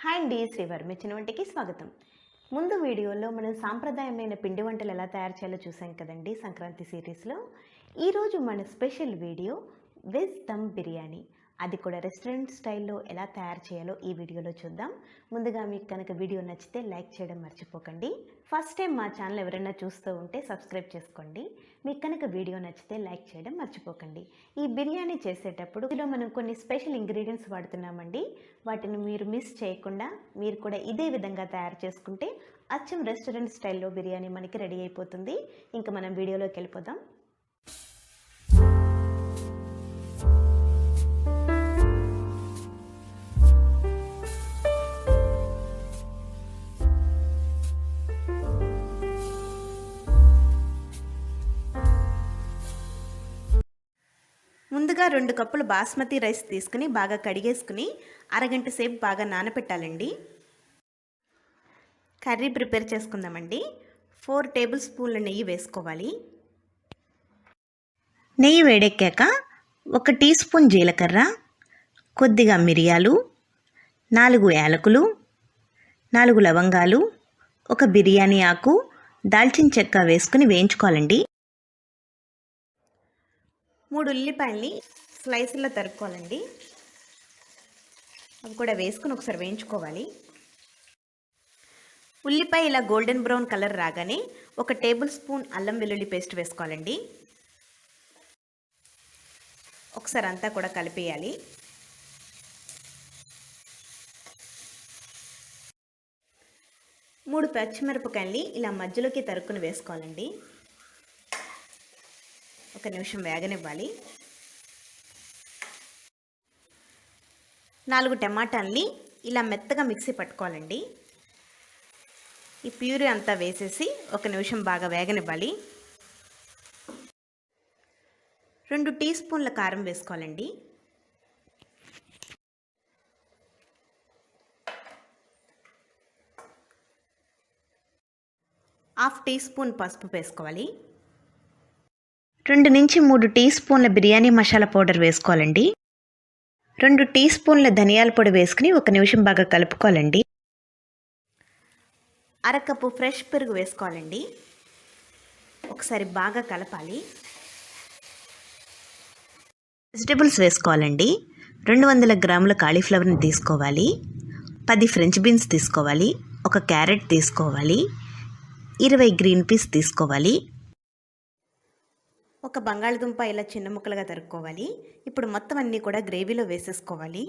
Hi అండి, శ్రీవర్మ చిన్న వంటకి స్వాగతం. ముందు వీడియోలో మనం సాంప్రదాయమైన పిండి వంటలు ఎలా తయారు చేయాలో చూసాం కదండి సంక్రాంతి సిరీస్లో. ఈరోజు మన special video veg dum biryani, అది కూడా రెస్టారెంట్ స్టైల్లో ఎలా తయారు చేయాలో ఈ వీడియోలో చూద్దాం. ముందుగా మీకు కనుక వీడియో నచ్చితే లైక్ చేయడం మర్చిపోకండి. ఫస్ట్ టైం మా ఛానల్ ఎవరైనా చూస్తూ ఉంటే సబ్స్క్రైబ్ చేసుకోండి. మీకు కనుక వీడియో నచ్చితే లైక్ చేయడం మర్చిపోకండి. ఈ బిర్యానీ చేసేటప్పుడు ఇందులో మనం కొన్ని స్పెషల్ ఇంగ్రీడియంట్స్ వాడుతున్నామండి. వాటిని మీరు మిస్ చేయకుండా మీరు కూడా ఇదే విధంగా తయారు చేసుకుంటే అచ్చం రెస్టారెంట్ స్టైల్లో బిర్యానీ మనకి రెడీ అయిపోతుంది. ఇంకా మనం వీడియోలోకి వెళ్ళిపోదాం. ముందుగా 2 కప్పులు బాస్మతి రైస్ తీసుకుని బాగా కడిగేసుకుని అరగంట సేపు బాగా నానబెట్టాలండి. కర్రీ ప్రిపేర్ చేసుకుందామండి. 4 టేబుల్ స్పూన్ల నెయ్యి వేసుకోవాలి. నెయ్యి వేడెక్కాక 1 టీ స్పూన్ జీలకర్ర, కొద్దిగా మిరియాలు, 4 యాలకులు, 4 లవంగాలు, 1 బిర్యానీ ఆకు, దాల్చిన చెక్క వేసుకుని వేయించుకోవాలండి. 3 ఉల్లిపాయల్ని స్లైసుల్లో తరుక్కోవాలండి. అవి కూడా వేసుకుని ఒకసారి వేయించుకోవాలి. ఉల్లిపాయ ఇలా గోల్డెన్ బ్రౌన్ కలర్ రాగానే 1 టేబుల్ స్పూన్ అల్లం వెల్లుల్లి పేస్ట్ వేసుకోవాలండి. ఒకసారి అంతా కూడా కలిపేయాలి. మూడు పచ్చిమిరపకాయల్ని ఇలా మధ్యలోకి తరుక్కుని వేసుకోవాలండి. 1 నిమిషం వేగనివ్వాలి. 4 టమాటాలని ఇలా మెత్తగా మిక్సీ పట్టుకోవాలండి. ఈ ప్యూరీ అంతా వేసేసి 1 నిమిషం బాగా వేగనివ్వాలి. 2 టీ స్పూన్ల కారం వేసుకోవాలండి. 1/2 టీ స్పూన్ పసుపు వేసుకోవాలి. 2 నుంచి 3 టీ స్పూన్ల బిర్యానీ మసాలా పౌడర్ వేసుకోవాలండి. 2 టీ స్పూన్ల ధనియాల పొడి వేసుకుని 1 నిమిషం బాగా కలుపుకోవాలండి. 1/2 కప్పు ఫ్రెష్ పెరుగు వేసుకోవాలండి. ఒకసారి బాగా కలపాలి. వెజిటబుల్స్ వేసుకోవాలండి. 200 గ్రాముల కాలీఫ్లవర్ని తీసుకోవాలి. 10 ఫ్రెంచ్ బీన్స్ తీసుకోవాలి. 1 క్యారెట్ తీసుకోవాలి. 20 గ్రీన్ పీస్ తీసుకోవాలి. 1 బంగాళదుంప ఇలా చిన్న ముక్కలుగా తరుక్కోవాలి. ఇప్పుడు మొత్తం అన్నీ కూడా గ్రేవీలో వేసేసుకోవాలి.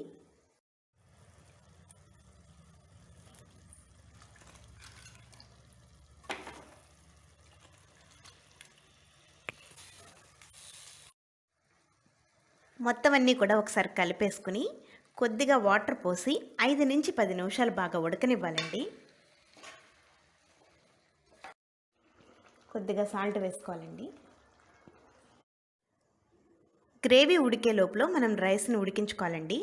మొత్తం అన్నీ కూడా ఒకసారి కలిపేసుకుని కొద్దిగా వాటర్ పోసి 5 నుంచి 10 నిమిషాలు బాగా ఉడకనివ్వాలండి. కొద్దిగా సాల్ట్ వేసుకోవాలండి. గ్రేవీ ఉడికే లోపల మనం రైస్ని ఉడికించుకోవాలండి.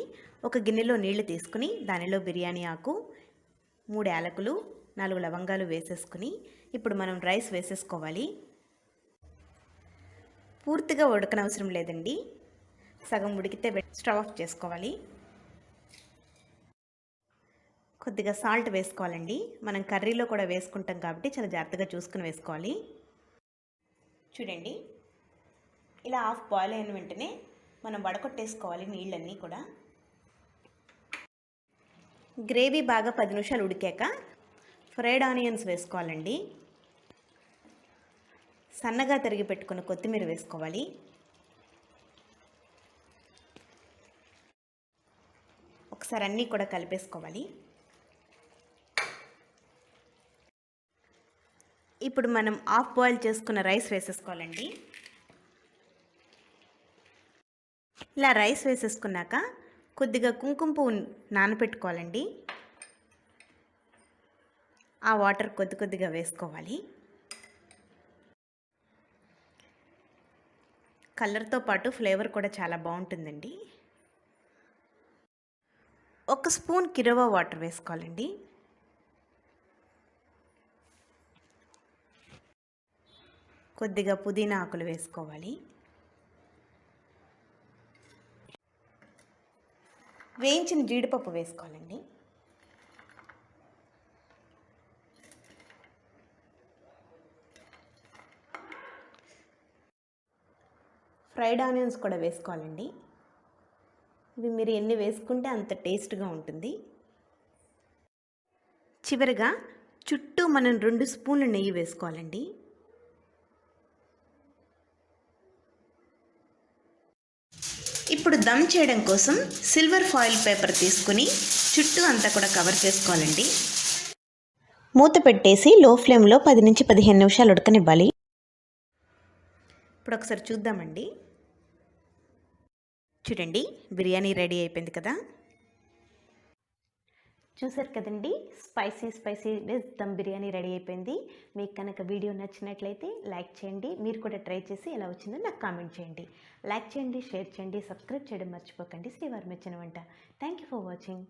1 గిన్నెలో నీళ్లు తీసుకుని దానిలో బిర్యానీ ఆకు, 3 యాలకులు, 4 లవంగాలు వేసేసుకుని ఇప్పుడు మనం రైస్ వేసేసుకోవాలి. పూర్తిగా ఉడకనవసరం లేదండి. సగం ఉడికితే స్టవ్ ఆఫ్ చేసుకోవాలి. కొద్దిగా సాల్ట్ వేసుకోవాలండి. మనం కర్రీలో కూడా వేసుకుంటాం కాబట్టి చాలా జాగ్రత్తగా చూసుకుని వేసుకోవాలి. చూడండి, ఇలా హాఫ్ బాయిల్ అయిన వెంటనే మనం వడకొట్టేసుకోవాలి నీళ్ళన్నీ కూడా. గ్రేవీ బాగా 10 నిమిషాలు ఉడికాక ఫ్రైడ్ ఆనియన్స్ వేసుకోవాలండి. సన్నగా తరిగి పెట్టుకున్న కొత్తిమీర వేసుకోవాలి. ఒకసారి అన్నీ కూడా కలిపేసుకోవాలి. ఇప్పుడు మనం హాఫ్ బాయిల్ చేసుకున్న రైస్ వేసేసుకోవాలండి. ఇలా రైస్ వేసేసుకున్నాక కొద్దిగా కుంకుమ పువ్వు నానబెట్టుకోవాలండి. ఆ వాటర్ కొద్దిగా వేసుకోవాలి. కలర్తో పాటు ఫ్లేవర్ కూడా చాలా బాగుంటుందండి. 1 స్పూన్ కిరోవా వాటర్ వేసుకోవాలండి. కొద్దిగా పుదీనా ఆకులు వేసుకోవాలి. వేయించిన జీడిపప్పు వేసుకోవాలండి. ఫ్రైడ్ ఆనియన్స్ కూడా వేసుకోవాలండి. ఇవి మీరు ఎన్ని వేసుకుంటే అంత టేస్ట్గా ఉంటుంది. చివరిగా చుట్టూ మనం 2 స్పూన్ల నెయ్యి వేసుకోవాలండి. ఇప్పుడు దమ్ చేయడం కోసం సిల్వర్ ఫాయిల్ పేపర్ తీసుకుని చుట్టూ అంతా కూడా కవర్ చేసుకోవాలండి. మూత పెట్టేసి లో ఫ్లేమ్లో 10 నుంచి 15 నిమిషాలు ఉడకనివ్వాలి. ఇప్పుడు ఒకసారి చూద్దామండి. చూడండి, బిర్యానీ రెడీ అయిపోయింది కదా. చూసారు కదండి, spicy veg dum biryani ready అయిపోయింది. మీకు కనుక వీడియో నచ్చినట్లయితే లైక్ చేయండి. మీరు కూడా ట్రై చేసి ఎలా వచ్చిందో నాకు కామెంట్ చేయండి. లైక్ చేయండి, షేర్ చేయండి, సబ్స్క్రైబ్ చేయడం మర్చిపోకండి. శ్రీవారి మెచ్చిన వంట. Thank you for watching.